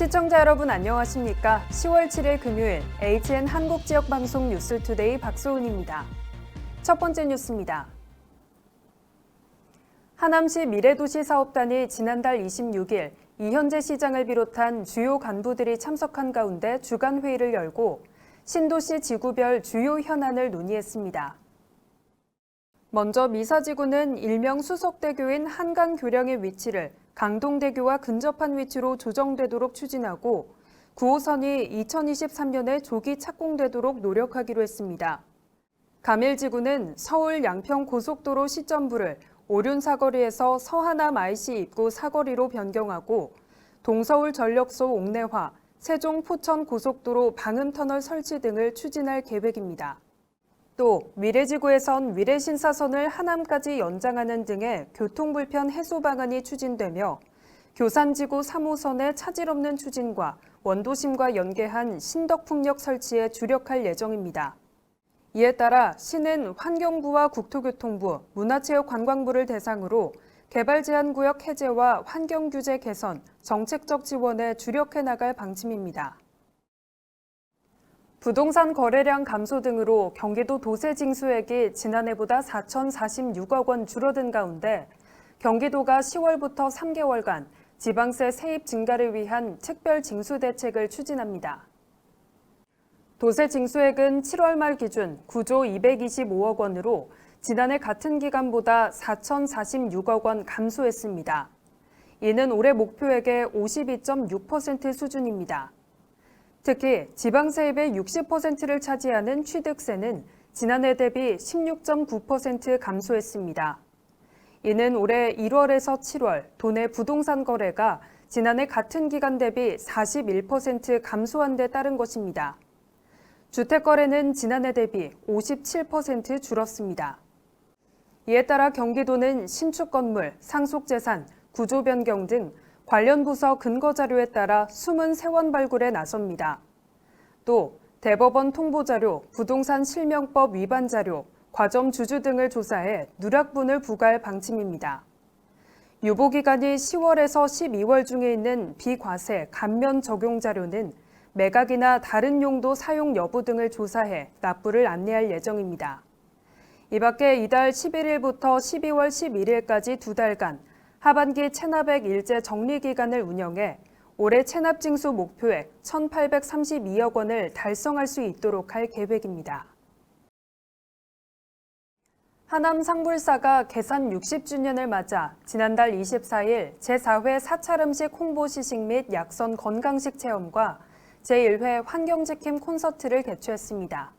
시청자 여러분 안녕하십니까? 10월 7일 금요일 HN 한국지역방송 뉴스투데이 박소은입니다. 첫 번째 뉴스입니다. 하남시 미래도시사업단이 지난달 26일 이현재 시장을 비롯한 주요 간부들이 참석한 가운데 주간회의를 열고 신도시 지구별 주요 현안을 논의했습니다. 먼저 미사지구는 일명 수석대교인 한강교량의 위치를 강동대교와 근접한 위치로 조정되도록 추진하고 9호선이 2023년에 조기 착공되도록 노력하기로 했습니다. 가밀지구는 서울 양평 고속도로 시점부를 오륜 사거리에서 서하남 IC 입구 사거리로 변경하고 동서울 전력소 옥내화, 세종 포천 고속도로 방음터널 설치 등을 추진할 계획입니다. 또 미래지구에선 미래신사선을 하남까지 연장하는 등의 교통불편 해소 방안이 추진되며 교산지구 3호선의 차질 없는 추진과 원도심과 연계한 신덕풍역 설치에 주력할 예정입니다. 이에 따라 시는 환경부와 국토교통부, 문화체육관광부를 대상으로 개발제한구역 해제와 환경규제 개선, 정책적 지원에 주력해 나갈 방침입니다. 부동산 거래량 감소 등으로 경기도 도세 징수액이 지난해보다 4,046억 원 줄어든 가운데 경기도가 10월부터 3개월간 지방세 세입 증가를 위한 특별 징수 대책을 추진합니다. 도세 징수액은 7월 말 기준 9조 225억 원으로 지난해 같은 기간보다 4,046억 원 감소했습니다. 이는 올해 목표액의 52.6% 수준입니다. 특히 지방세입의 60%를 차지하는 취득세는 지난해 대비 16.9% 감소했습니다. 이는 올해 1월에서 7월 도내 부동산 거래가 지난해 같은 기간 대비 41% 감소한 데 따른 것입니다. 주택 거래는 지난해 대비 57% 줄었습니다. 이에 따라 경기도는 신축 건물, 상속재산, 구조 변경 등 관련 부서 근거 자료에 따라 숨은 세원 발굴에 나섭니다. 또 대법원 통보 자료, 부동산 실명법 위반 자료, 과점 주주 등을 조사해 누락분을 부과할 방침입니다. 유보 기간이 10월에서 12월 중에 있는 비과세 감면 적용 자료는 매각이나 다른 용도 사용 여부 등을 조사해 납부를 안내할 예정입니다. 이 밖에 이달 11일부터 12월 11일까지 2달간 하반기 체납액 일제 정리 기간을 운영해 올해 체납 징수 목표액 1,832억 원을 달성할 수 있도록 할 계획입니다. 하남 상불사가 개산 60주년을 맞아 지난달 24일 제4회 사찰음식 홍보 시식 및 약선 건강식 체험과 제1회 환경지킴 콘서트를 개최했습니다.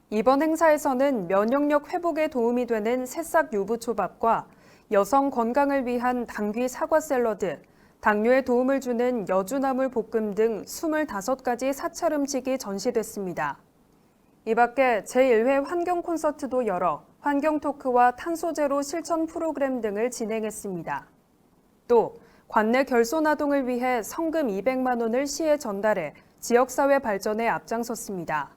이번 행사에서는 면역력 회복에 도움이 되는 새싹 유부초밥과 여성 건강을 위한 당귀 사과 샐러드, 당뇨에 도움을 주는 여주나물 볶음 등 25가지 사찰 음식이 전시됐습니다. 이 밖에 제1회 환경 콘서트도 열어 환경 토크와 탄소 제로 실천 프로그램 등을 진행했습니다. 또 관내 결손 아동을 위해 성금 200만 원을 시에 전달해 지역사회 발전에 앞장섰습니다.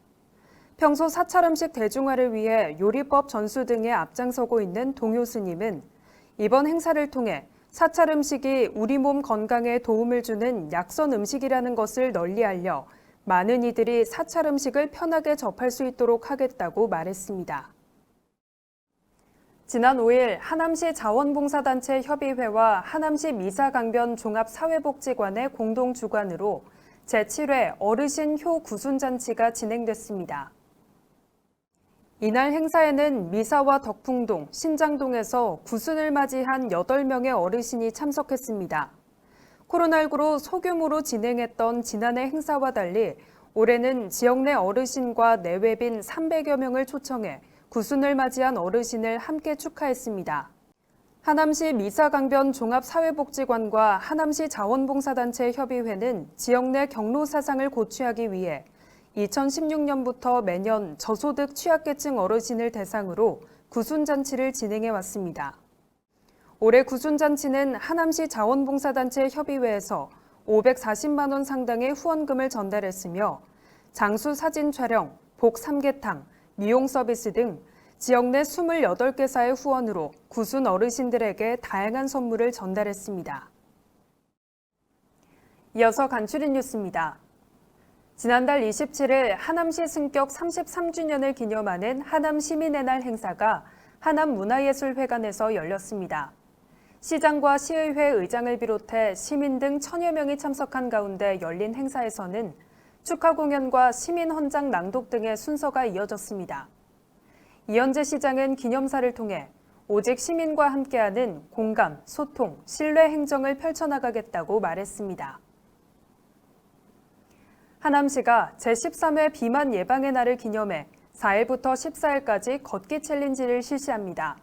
평소 사찰 음식 대중화를 위해 요리법 전수 등에 앞장서고 있는 동요 스님은 이번 행사를 통해 사찰 음식이 우리 몸 건강에 도움을 주는 약선 음식이라는 것을 널리 알려 많은 이들이 사찰 음식을 편하게 접할 수 있도록 하겠다고 말했습니다. 지난 5일 하남시 자원봉사단체 협의회와 하남시 미사강변 종합사회복지관의 공동 주관으로 제7회 어르신 효 구순잔치가 진행됐습니다. 이날 행사에는 미사와 덕풍동, 신장동에서 구순을 맞이한 8명의 어르신이 참석했습니다. 코로나19로 소규모로 진행했던 지난해 행사와 달리 올해는 지역 내 어르신과 내외빈 300여 명을 초청해 구순을 맞이한 어르신을 함께 축하했습니다. 하남시 미사강변 종합사회복지관과 하남시 자원봉사단체 협의회는 지역 내 경로 사상을 고취하기 위해 2016년부터 매년 저소득 취약계층 어르신을 대상으로 구순잔치를 진행해 왔습니다. 올해 구순잔치는 하남시 자원봉사단체 협의회에서 540만 원 상당의 후원금을 전달했으며 장수 사진 촬영, 복 삼계탕, 미용 서비스 등 지역 내 28개사의 후원으로 구순 어르신들에게 다양한 선물을 전달했습니다. 이어서 간추린 뉴스입니다. 지난달 27일 하남시 승격 33주년을 기념하는 하남 시민의 날 행사가 하남문화예술회관에서 열렸습니다. 시장과 시의회 의장을 비롯해 시민 등 1000여 명이 참석한 가운데 열린 행사에서는 축하 공연과 시민 헌장 낭독 등의 순서가 이어졌습니다. 이현재 시장은 기념사를 통해 오직 시민과 함께하는 공감, 소통, 신뢰 행정을 펼쳐나가겠다고 말했습니다. 하남시가 제13회 비만 예방의 날을 기념해 4일부터 14일까지 걷기 챌린지를 실시합니다.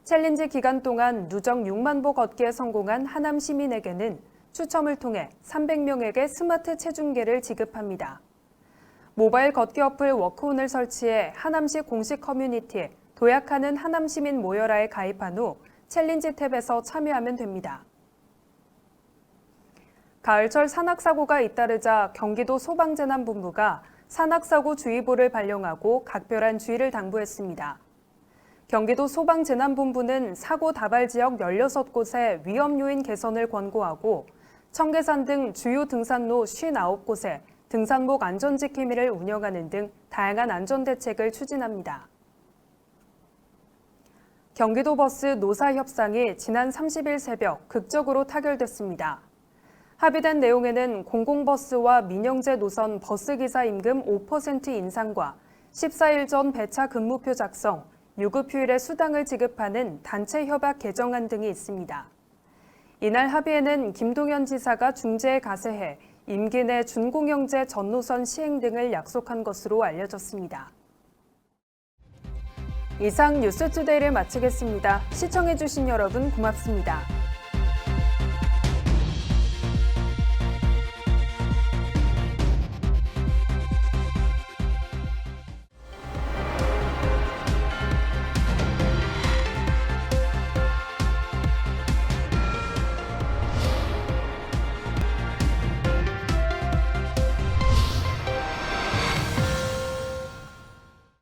챌린지 기간 동안 누적 6만 보 걷기에 성공한 하남 시민에게는 추첨을 통해 300명에게 스마트 체중계를 지급합니다. 모바일 걷기 어플 워크온을 설치해 하남시 공식 커뮤니티에 도약하는 하남시민 모여라에 가입한 후 챌린지 탭에서 참여하면 됩니다. 가을철 산악사고가 잇따르자 경기도 소방재난본부가 산악사고 주의보를 발령하고 각별한 주의를 당부했습니다. 경기도 소방재난본부는 사고 다발 지역 16곳에 위험 요인 개선을 권고하고 청계산 등 주요 등산로 59곳에 등산복 안전지킴이를 운영하는 등 다양한 안전대책을 추진합니다. 경기도 버스 노사 협상이 지난 30일 새벽 극적으로 타결됐습니다. 합의된 내용에는 공공버스와 민영제 노선 버스기사 임금 5% 인상과 14일 전 배차 근무표 작성, 유급휴일에 수당을 지급하는 단체 협약 개정안 등이 있습니다. 이날 합의에는 김동연 지사가 중재에 가세해 임기 내 준공영제 전 노선 시행 등을 약속한 것으로 알려졌습니다. 이상 뉴스투데이를 마치겠습니다. 시청해주신 여러분 고맙습니다.